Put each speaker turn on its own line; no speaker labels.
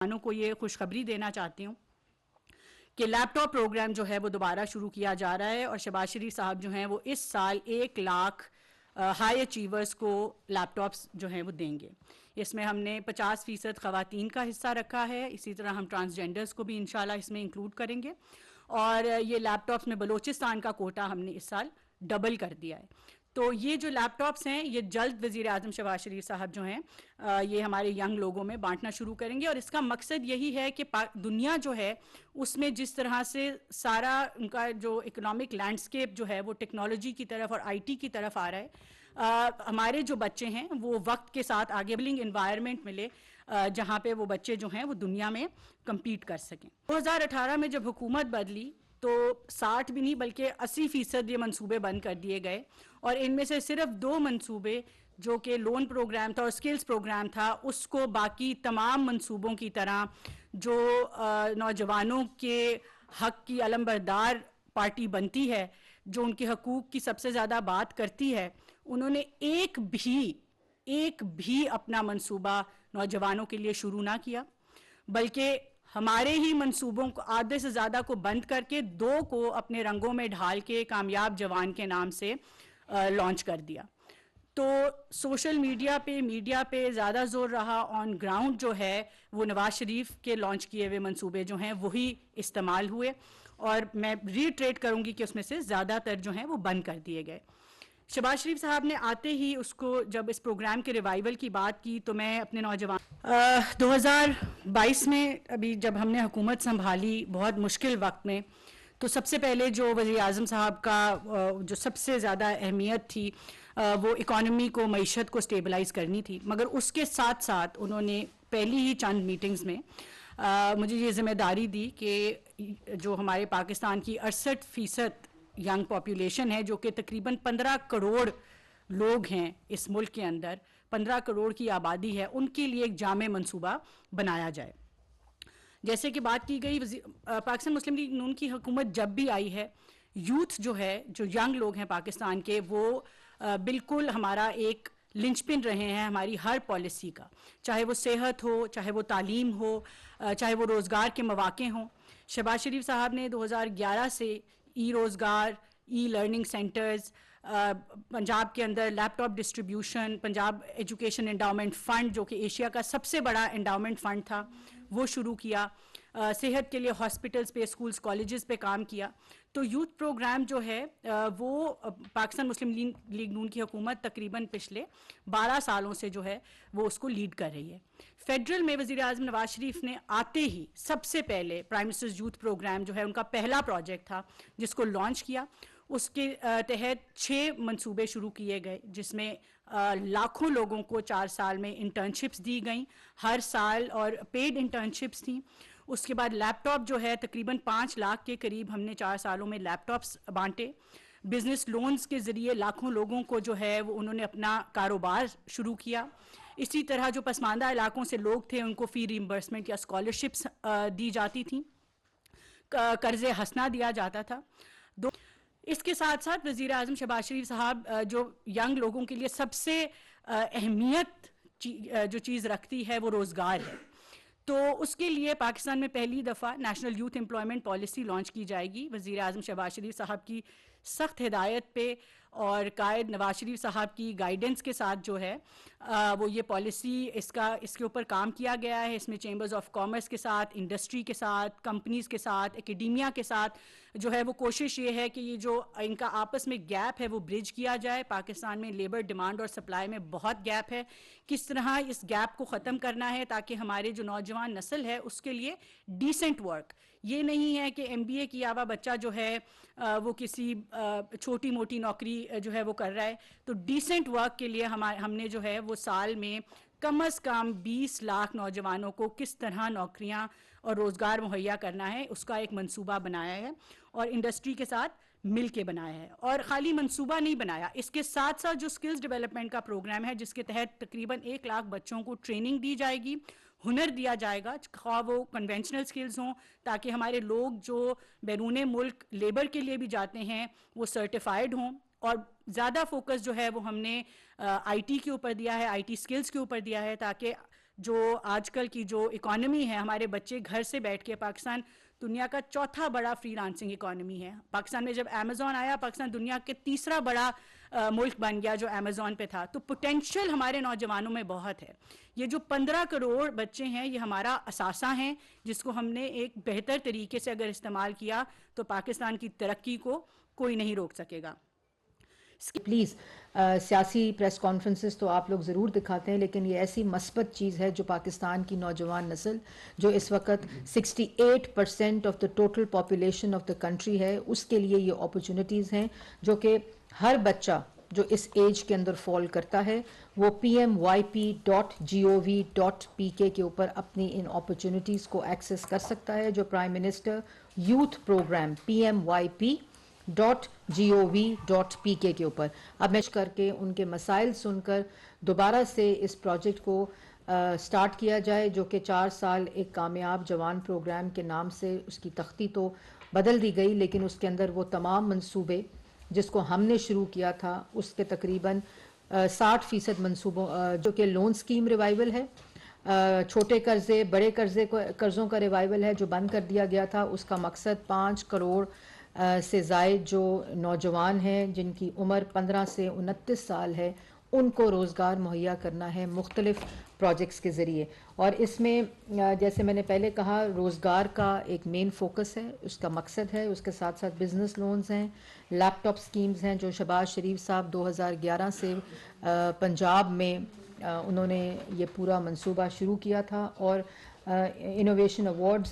किसानों को ये खुशखबरी देना चाहती हूँ कि लैपटॉप प्रोग्राम जो है वो दोबारा शुरू किया जा रहा है और शहबाज शरीफ साहब जो हैं वो इस साल 1 लाख हाई अचीवर्स को लैपटॉप्स जो हैं वो देंगे। इसमें हमने 50% ख़वातीन का हिस्सा रखा है। इसी तरह हम ट्रांसजेंडर्स को भी इंशाल्लाह इसमें इंक्लूड करेंगे और ये लैपटॉप्स में बलूचिस्तान का कोटा हमने इस साल डबल कर दिया है। तो ये जो लैपटॉप्स हैं ये जल्द वज़ीर आज़म शहबाज शरीफ साहब जो हैं ये हमारे यंग लोगों में बांटना शुरू करेंगे और इसका मकसद यही है कि दुनिया जो है उसमें जिस तरह से सारा उनका जो इकोनॉमिक लैंडस्केप जो है वो टेक्नोलॉजी की तरफ और आईटी की तरफ आ रहा है, हमारे जो बच्चे हैं वो वक्त के साथ आगे बिलिंग इन्वायरमेंट मिले जहाँ पे वो बच्चे जो हैं वो दुनिया में कम्पीट कर सकें। 2018 में जब हुकूमत बदली तो 60 भी नहीं बल्कि 80% ये मंसूबे बंद कर दिए गए और इनमें से सिर्फ 2 मंसूबे जो कि लोन प्रोग्राम था और स्किल्स प्रोग्राम था उसको बाकी तमाम मंसूबों की तरह जो नौजवानों के हक की अलमबरदार पार्टी बनती है, जो उनके हकूक़ की सबसे ज़्यादा बात करती है, उन्होंने एक भी अपना मंसूबा नौजवानों के लिए शुरू ना किया, बल्कि हमारे ही मंसूबों को आधे से ज़्यादा को बंद करके 2 को अपने रंगों में ढाल के कामयाब जवान के नाम से लॉन्च कर दिया। तो सोशल मीडिया पे ज़्यादा जोर रहा, ऑन ग्राउंड जो है वो नवाज शरीफ के लॉन्च किए हुए मंसूबे जो हैं वही इस्तेमाल हुए और मैं रीट्रेट करूँगी कि उसमें से ज़्यादातर जो हैं वो बंद कर दिए गए। शहबाज शरीफ साहब ने आते ही उसको जब इस प्रोग्राम के रिवाइवल की बात की तो मैं अपने नौजवान 2022 में अभी जब हमने हुकूमत संभाली बहुत मुश्किल वक्त में, तो सबसे पहले जो वज़ीर आज़म साहब का जो सबसे ज़्यादा अहमियत थी वो इकॉनमी को, मईशत को स्टेबलाइज़ करनी थी। मगर उसके साथ साथ उन्होंने पहली ही चंद मीटिंग्स में मुझे ये ज़िम्मेदारी दी कि जो हमारे पाकिस्तान की 68% यंग पॉपुलेशन है, जो कि तकरीबन 15 करोड़ लोग हैं इस मुल्क के अंदर, 15 करोड़ की आबादी है, उनके लिए एक जामे मंसूबा बनाया जाए। जैसे कि बात की गई, पाकिस्तान मुस्लिम लीग नून की हुकूमत जब भी आई है, यूथ जो है, जो यंग लोग हैं पाकिस्तान के, वो बिल्कुल हमारा एक लिंचपिन रहे हैं हमारी हर पॉलिसी का, चाहे वो सेहत हो, चाहे वो तालीम हो, चाहे वो रोज़गार के मौके हों। शहबाज शरीफ साहब ने 2011 से ई रोज़गार, ई लर्निंग सेंटर्स, पंजाब के अंदर laptop distribution, Punjab education endowment fund जो कि एशिया का सबसे बड़ा एंडाउमेंट फ़ंड था वो शुरू किया, सेहत के लिए हॉस्पिटल्स पे, स्कूल्स, कॉलेजेस पे काम किया। तो यूथ प्रोग्राम जो है वो पाकिस्तान मुस्लिम लीग नून की हुकूमत तकरीबन पिछले 12 सालों से जो है वो उसको लीड कर रही है। फेडरल में वज़ीर आज़म नवाज शरीफ ने आते ही सबसे पहले प्राइम मिनिस्टर्स यूथ प्रोग्राम जो है उनका पहला प्रोजेक्ट था जिसको लॉन्च किया। उसके तहत 6 मंसूबे शुरू किए गए जिसमें लाखों लोगों को 4 साल में इंटर्नशिप्स दी गई हर साल और पेड इंटर्नशिप्स थी। उसके बाद लैपटॉप जो है तकरीबन 5 लाख के करीब हमने 4 सालों में लैपटॉप्स बांटे। बिजनेस लोन्स के ज़रिए लाखों लोगों को जो है वो उन्होंने अपना कारोबार शुरू किया। इसी तरह जो पसमानदा इलाकों से लोग थे उनको फ़ी रिइंबर्समेंट या स्कॉलरशिप्स दी जाती थी, कर्ज़े हंसना दिया जाता था। इसके साथ साथ वज़ीर आज़म शहबाज शरीफ साहब जो यंग लोगों के लिए सबसे अहमियत जो चीज़ रखती है वो रोज़गार है। तो उसके लिए पाकिस्तान में पहली दफ़ा national youth employment policy launch की जाएगी वज़ीर आज़म शहबाज शरीफ साहब की सख्त हिदायत पे और कायद नवाज शरीफ साहब की गाइडेंस के साथ जो है वो ये पॉलिसी इसके ऊपर काम किया गया है। इसमें चेंबर्स ऑफ कॉमर्स के साथ, इंडस्ट्री के साथ, कंपनीज़ के साथ, एकेडमिया के साथ जो है वो कोशिश ये है कि ये जो इनका आपस में गैप है वो ब्रिज किया जाए। पाकिस्तान में लेबर डिमांड और सप्लाई में बहुत गैप है, किस तरह इस गैप को ख़त्म करना है ताकि हमारे जो नौजवान नस्ल है उसके लिए डिसेंट वर्क, ये नहीं है कि MBA किया हुआ बच्चा जो है वो किसी छोटी मोटी नौकरी जो है वो कर रहा है। तो डिसेंट वर्क के लिए हमने जो है वो साल में कम से कम 20 लाख नौजवानों को किस तरह नौकरियां और रोज़गार मुहैया करना है उसका एक मंसूबा बनाया है और इंडस्ट्री के साथ मिल के बनाया है। और ख़ाली मंसूबा नहीं बनाया, इसके साथ साथ जो स्किल्स डेवलपमेंट का प्रोग्राम है जिसके तहत तकरीबन 1 लाख बच्चों को ट्रेनिंग दी जाएगी, हुनर दिया जाएगा, खा वो कन्वेंशनल स्किल्स हों ताकि हमारे लोग जो बैरूने मुल्क लेबर के लिए भी जाते हैं वो सर्टिफाइड हों। और ज़्यादा फोकस जो है वो हमने IT के ऊपर दिया है, IT स्किल्स के ऊपर दिया है ताकि जो आजकल की जो इकोनॉमी है, हमारे बच्चे घर से बैठ के, पाकिस्तान दुनिया का चौथा बड़ा फ्रीलांसिंग इकोनॉमी है। पाकिस्तान में जब अमेज़ॉन आया, पाकिस्तान दुनिया के तीसरा बड़ा मुल्क बन गया जो अमेज़ॉन पे था। तो पोटेंशियल हमारे नौजवानों में बहुत है। ये जो 15 करोड़ बच्चे हैं, ये हमारा असासा हैं, जिसको हमने एक बेहतर तरीके से अगर इस्तेमाल किया तो पाकिस्तान की तरक्की को कोई नहीं रोक सकेगा।
प्लीज़ सियासी प्रेस कॉन्फ्रेंसेस तो आप लोग ज़रूर दिखाते हैं, लेकिन ये ऐसी मस्बत चीज़ है जो पाकिस्तान की नौजवान नस्ल, जो इस वक्त 68% of the total population of the country है, उसके लिए ये अपॉर्चुनिटीज़ हैं, जो कि हर बच्चा जो इस एज के अंदर फॉल करता है वो pmyp.gov.pk के ऊपर अपनी इन अपॉर्चुनिटीज़ को एक्सेस कर सकता है, जो prime minister youth programme pmyp.gov.pk के ऊपर। अब मैं करके उनके मसाइल सुनकर दोबारा से इस प्रोजेक्ट को स्टार्ट किया जाए, जो कि 4 साल एक कामयाब जवान प्रोग्राम के नाम से उसकी तख्ती तो बदल दी गई, लेकिन उसके अंदर वो तमाम मंसूबे जिसको हमने शुरू किया था उसके तकरीबन 60% मंसूबों, जो कि लोन स्कीम रिवाइवल है, छोटे कर्जे बड़े कर्ज़ों का रिवाइवल है जो बंद कर दिया गया था। उसका मकसद 5 करोड़ से ज़ायद जो नौजवान हैं जिनकी उम्र 15 से 29 साल है, उनको रोज़गार मुहैया करना है मुख्तलिफ प्रोजेक्ट्स के ज़रिए। और इसमें जैसे मैंने पहले कहा, रोज़गार का एक मेन फोकस है, उसका मकसद है, उसके साथ साथ बिज़नेस लोन्स हैं, लैपटॉप स्कीम्स हैं जो शहबाज शरीफ साहब 2011 से पंजाब में उन्होंने ये पूरा मंसूबा शुरू किया था, और इनोवेशन अवार्ड्स